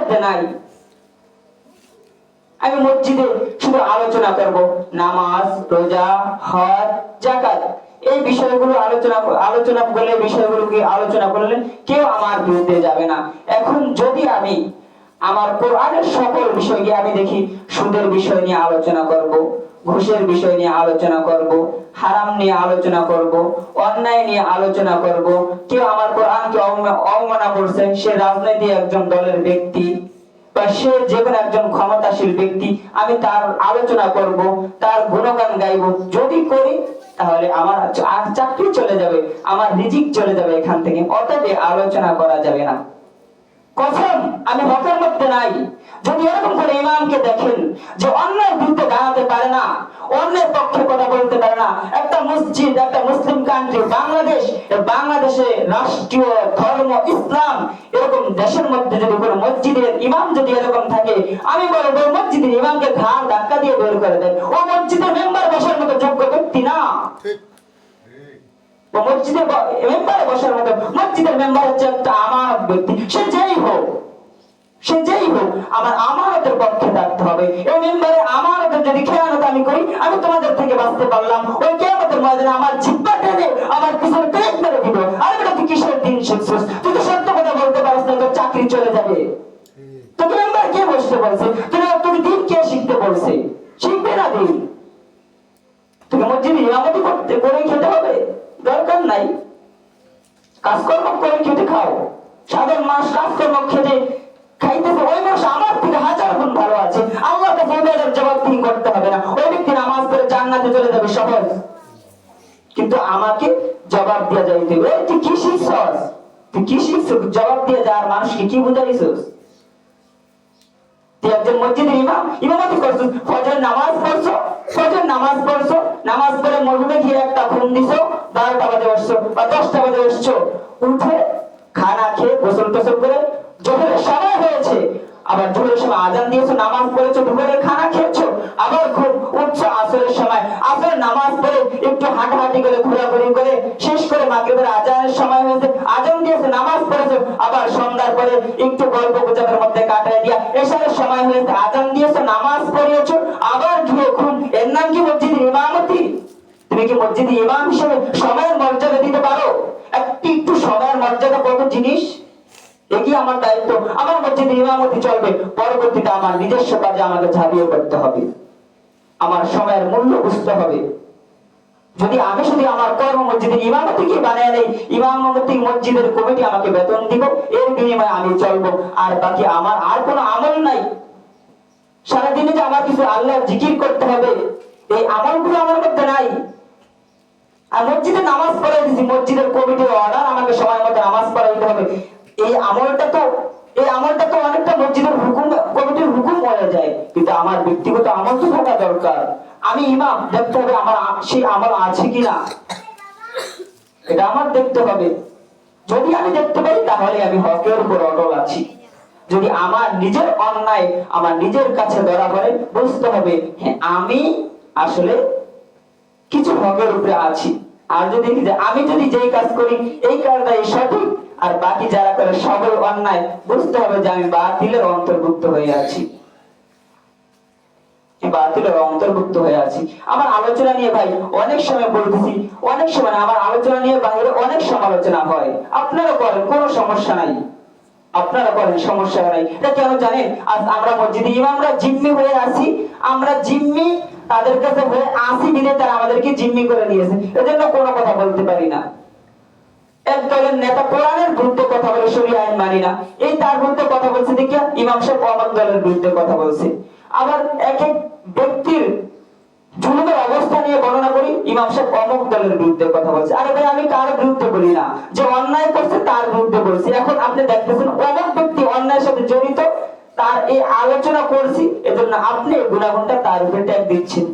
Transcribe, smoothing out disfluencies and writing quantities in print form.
মধ্যে নাই। আমি মসজিদে শুধু আলোচনা করব নামাজ, রোজা, হজ, যাকাত, এই বিষয়গুলো আলোচনা করলে, বিষয়গুলোকে আলোচনা করলে কেউ আমার বিরুদ্ধে যাবে না। এখন যদি আমি আমার কোরআনের সকল বিষয়কে আমি দেখি, সুদের বিষয় নিয়ে আলোচনা করব, ঘুষের বিষয় নিয়ে আলোচনা করব, হারাম নিয়ে আলোচনা করব, অন্যায় নিয়ে আলোচনা করব, কেউ আমার কোরআনকে অবমাননা করছে, সে রাজনৈতিক একজন দলের ব্যক্তি বা সে যে কোনো একজন ক্ষমতাশীল ব্যক্তি, আমি তার আলোচনা করব, তার গুণগান গাইব। যদি করি তাহলে আমার চাকরি চলে যাবে, আমার রিজিক চলে যাবে এখান থেকে। অতএব আলোচনা করা যাবে না। কসম, আমি হকের মধ্যে নাই। যদি এরকম করে ইমামকে দেখেন যে অন্যের বিরুদ্ধে দাঁড়াতে পারে না, অন্যের পক্ষে কথা বলতে পারে না, একটা মসজিদ, একটা মুসলিম কান্ট্রি বাংলাদেশ, বাংলাদেশে রাষ্ট্রীয় ধর্ম ইসলাম, এরকম দেশের মধ্যে যদি কোনো মসজিদের ইমাম যদি এরকম থাকে, আমি বলবো মসজিদের ইমামকে ঘাড় ধাক্কা দিয়ে বের করে দেন। ও মসজিদের মেম্বার বসার মতো যোগ্য ব্যক্তি না। মসজিদের মেম্বারে বসার মতো, মসজিদের মেম্বার হচ্ছে একটা আমানত ব্যক্তি। সে যেই হোক, আমার আমানতের পক্ষে থাকতে হবে। এই মেম্বারে আমানতের যদি খেয়ানত আমি করি, আমি তোমাদের থেকে বাঁচতে পারলাম, ওই কিয়ামতের ময়দানে আমার জিহ্বা টেনে আমার পিছনে পেট মেরে দিব। আরে বেটা, তুই কিসের দিন শিখছিস? তুই তো সত্য কথা বলতে পারিস না, তোর চাকরি চলে যাবে। তোকে মেম্বার কে বসতে বলছে? তুমি দিন কে শিখতে বলছে? শিখবে না দিন। তোকে মসজিদে ইমামতি করতে করে খেতে হবে? দরকার নাই। কাজকর্ম করে খেতে খাও। সাধারণ মানুষ কাজকর্ম খেতে খাইতেছে, ওই মানুষ আমার থেকে হাজার গুণ ভালো আছে। আল্লাহকে ফেরের জবাবদিহি করতে হবে না। ওই ব্যক্তি নামাজ পড়ে জান্নাতে চলে যাবে সহজ। কিন্তু আমাকে জবাব দিয়ে যাইতে হবে, তুই কি শিখছস? তুই কি শিখছস? জবাব দিয়ে যাওয়ার মানুষকে কি বুঝাইছস? তুই একজন মসজিদের ইমামতি করছিস, ফজর নামাজ পড়ছো, নামাজ পড়ে মসজিদে গিয়ে একটা ঘুম দিছো, 12টা বাজে বসছো বা 10টা বাজে বসছো, উঠে খানা খেয়ে গোসল টোসল করে জোহরের সময় হয়েছে, আবার জোহরের সময় আজান দিয়েছো, নামাজ পড়েছো, দুপুরের খানা খেয়েছো, আবার ঘুম উঠছো আসরের সময়, আসরের নামাজ পড়ে একটু হাঁটাহাঁটি করে ঘোরাঘুরি করে শেষ করে মাগরিবের আজানের সময় হয়েছে, আজান দিয়েছো, নামাজ পড়েছো, আবার সন্ধ্যার পরে একটু গল্প গুজবের মধ্যে কাটায় দিয়া এশারের সময় হয়েছে, আজান দিয়েছো, নামাজ পড়িয়েছো, আবার গিয়ে ঘুম। এর নাম কি মসজিদের ইমামতি? তুমি কি মসজিদের ইমাম হিসেবে সময়ের মর্যাদা দিতে পারো? একটু সময়ের মর্যাদা কত জিনিস। এগিয়ে আমার দায়িত্ব, আমার মসজিদের ইমামতি চলবে, পরবর্তীতে আমার নিজস্ব কাজে আমাকে ঝাঁপিয়ে পড়তে হবে, আমার সময়ের মূল্য বুঝতে হবে। যদি আমি শুধু আমার কর্ম মসজিদের ইমামতিকে বানিয়ে নেই, ইমামতি মসজিদের কমিটি আমাকে বেতন দিব, এর বিনিময়ে আমি চলবো, আর বাকি আমার আর কোনো আমল নাই। সারাদিনে যে আমার কিছু আল্লাহর জিকির করতে হবে, এই আমলগুলো আমার মধ্যে নাই। আর মসজিদে নামাজ পড়াই দিচ্ছি, মসজিদের কমিটির অর্ডার, আমাকে সময় মতো নামাজ পড়াইতে হবে। এই আমলটা তো অনেকটা মসজিদের হুকুম, কমিটির হুকুম হয়ে যায়, কিন্তু আমার ব্যক্তিগত আমল তো থাকা দরকার। আমি ইমাম, দেখতে হবে আমার সেই আমল আছে কিনা, এটা আমার দেখতে হবে। যদি আমি দেখতে পাই তাহলে আমি হকের উপর অটল আছি। যদি আমার নিজের অন্যায় আমার নিজের কাছে ধরা পড়ে, বুঝতে হবে হ্যাঁ আমি আসলে কিছু হকের উপরে আছি। আর যদি আমি যদি যেই কাজ করি এই কাজটাই সঠিক, আর বাকি যারা করে সবল অন্যায়, বুঝতে হবে যে আমি বাতিলের অন্তর্ভুক্ত হয়ে আছি, বাতিলের অন্তর্ভুক্ত হয়ে আছি। আমার আলোচনা নিয়ে ভাই অনেক সময় বলতেছি, অনেক সময় আমার আলোচনা নিয়ে বাইরে অনেক সমালোচনা হয়। আপনারা করেন, কোনো সমস্যা নাই, আপনারা করেন, সমস্যা নাই। এটা কেন জানেন? আজ আমরা মসজিদে ইমামরা জিম্মি হয়ে আছি, আমরা জিম্মি তাদের কাছে হয়ে আসি বিধে তারা আমাদেরকে জিম্মি করে নিয়েছে, এজন্য কোনো কথা বলতে পারি না। এক দলের নেতা কোরআনের বিরুদ্ধে কথা বলে, শরীয়ত আইন মানি না, এই তার বিরুদ্ধে কথা বলছে দেখিয়া ইমাম সাহেব অমুক দলের বিরুদ্ধে কথা বলছে। আবার এক এক ব্যক্তির জুলুমের অবস্থা নিয়ে বর্ণনা করি, ইমাম সাহেব অমুক দলের বিরুদ্ধে কথা বলছে। আরে ভাই, আমি কার বিরুদ্ধে বলি না, যে অন্যায় করছে তার বিরুদ্ধে বলছি। এখন আপনি দেখতেছেন অমুক ব্যক্তি অন্যায়ের সাথে জড়িত, তার এই আলোচনা করছি, এজন্য আপনি গুণাগুণটা তার উপরে ট্যাগ দিচ্ছেন।